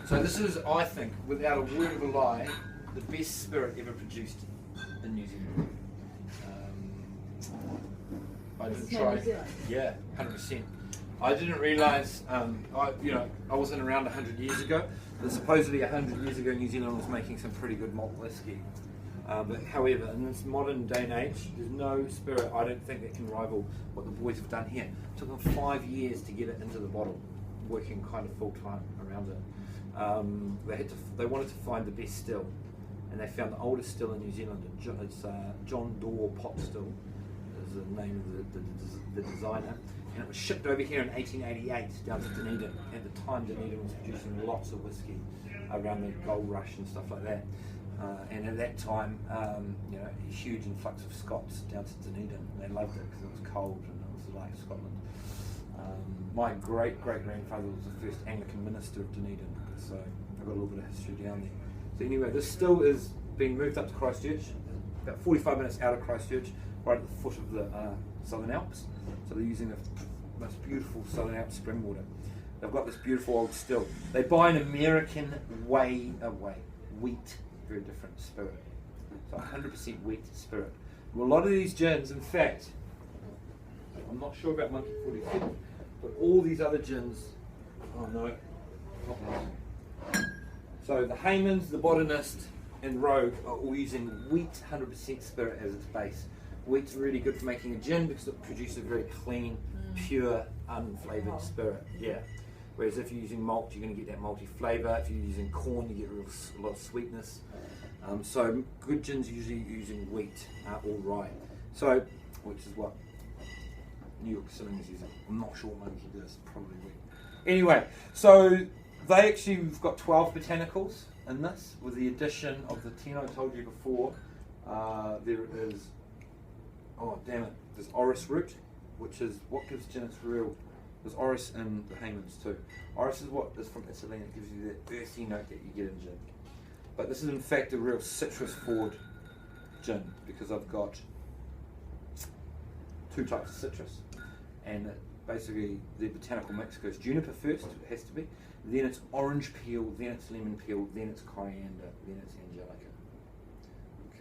So this is, I think, without a word of a lie, the best spirit ever produced in New Zealand. I did try, yeah, 100%. I didn't realise, I wasn't around 100 years ago, but supposedly 100 years ago New Zealand was making some pretty good malt whiskey. But however, in this modern day and age, there's no spirit, I don't think, that can rival what the boys have done here. It took them 5 years to get it into the bottle, working kind of full time around it. They wanted to find the best still, and they found the oldest still in New Zealand. It's John Dorr Pot Still is the name of the designer, and it was shipped over here in 1888 down to Dunedin. At the time, Dunedin was producing lots of whiskey around the gold rush and stuff like that. And at that time, a huge influx of Scots down to Dunedin. They loved it because it was cold and it was like Scotland. My great-great-grandfather was the first Anglican minister of Dunedin, so I've got a little bit of history down there. So anyway, this still is being moved up to Christchurch, about 45 minutes out of Christchurch, right at the foot of the Southern Alps. So they're using the most beautiful Southern Alps spring water. They've got this beautiful old still. They buy an American wheat, very different spirit. So 100% wheat spirit. Well, a lot of these gins, in fact, I'm not sure about Monkey 47, but all these other gins, oh no, not mine. So the Haymans, the Botanist, and Rogue are all using wheat 100% spirit as its base. Wheat's really good for making a gin because it produces a very clean, pure, unflavoured spirit. Yeah. Whereas if you're using malt, you're going to get that malty flavour. If you're using corn, you get a lot of sweetness. So good gins are usually using wheat or rye. So, which is what New York City is using. I'm not sure what Monkey does, probably wheat. Anyway, so we've got 12 botanicals in this, with the addition of the 10 I told you before. There is, there's orris root, which is what gives gin its real. There's orris in the Haymans too. Orris is what is from Italy, and it gives you that earthy note that you get in gin. But this is in fact a real citrus forward gin, because I've got 2 types of citrus, and basically the botanical mix goes juniper first, it has to be, then it's orange peel, then it's lemon peel, then it's coriander, then it's angelica.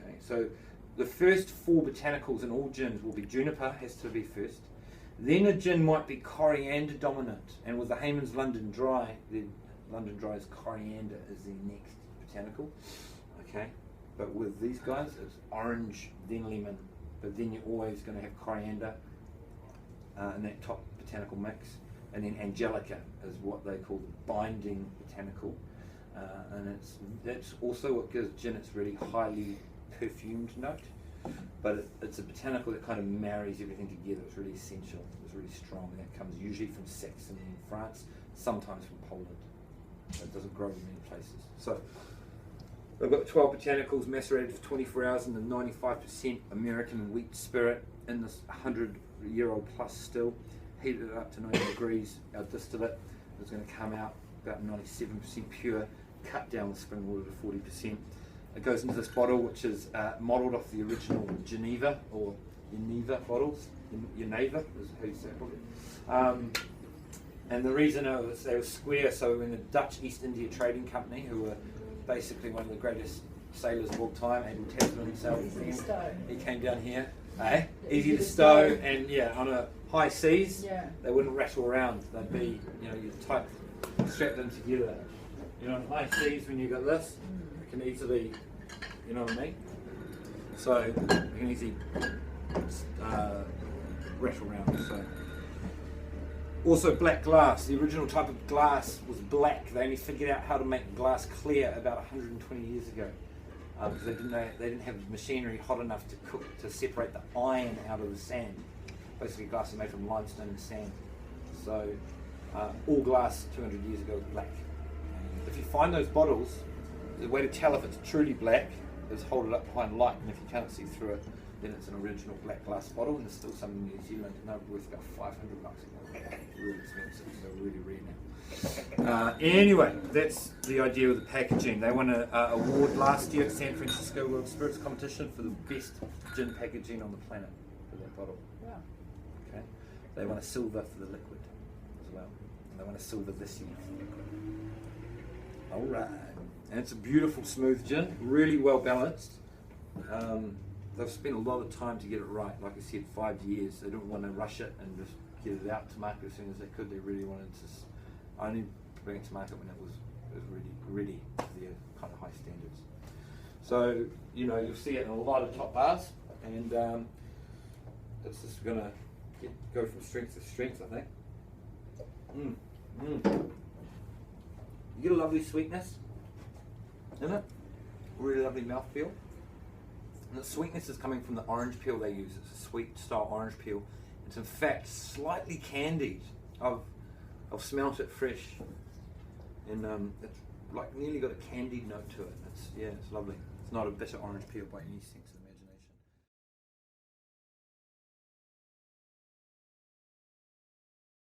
Okay, so the first 4 botanicals in all gins will be juniper, has to be first. Then a gin might be coriander dominant, and with the Haymans London Dry, the London Dry's coriander is the next botanical. Okay, but with these guys, it's orange, then lemon, but then you're always going to have coriander in that top botanical mix, and then angelica is what they call the binding botanical, and that's also what gives gin its really highly perfumed note. But it's a botanical that kind of marries everything together. It's really essential, it's really strong, and that comes usually from Saxony in France, sometimes from Poland. So it doesn't grow in many places. So they've got 12 botanicals macerated for 24 hours in the 95% American wheat spirit in this 100-year-old plus still, heated it up to 90 degrees. Our distillate is going to come out about 97% pure, cut down the spring water to 40%. It goes into this bottle, which is modelled off the original Geneva or Geneva bottles. Geneva is how you say it. And the reason they were square, so when the Dutch East India Trading Company, who were basically one of the greatest sailors of all time, Abel Tasman himself, he came down here. Easy to stow, and on a high seas, they wouldn't rattle around. They'd be, you tight, strap them together. On high seas, when you got this, it can easily, you know what I mean? So you can easily rattle around. So. Also black glass. The original type of glass was black. They only figured out how to make glass clear about 120 years ago, because they didn't have machinery hot enough to separate the iron out of the sand. Basically, glass is made from limestone and sand. So all glass 200 years ago was black. If you find those bottles, the way to tell if it's truly black is hold it up behind light, and if you can't see through it, then it's an original black glass bottle, and there's still some in New Zealand, and they're worth about $500. Really expensive, so really rare now. Anyway, that's the idea of the packaging. They won an award last year at San Francisco World Spirits Competition for the best gin packaging on the planet for that bottle. Wow. Okay. They won a silver for the liquid as well, and they won a silver this year for the liquid. All right. And it's a beautiful smooth gin, really well balanced. They've spent a lot of time to get it right. Like I said, 5 years. They didn't want to rush it and just get it out to market as soon as they could. They really wanted to only bring it to market when it was really ready to their kind of high standards. So, you know, you'll see it in a lot of top bars, and it's just going to go from strength to strength, I think. You get a lovely sweetness in it, really lovely mouthfeel. And the sweetness is coming from the orange peel they use. It's a sweet style orange peel. It's in fact slightly candied. I've smelt it fresh, and it's like nearly got a candied note to it. It's lovely. It's not a bitter orange peel by any sense of the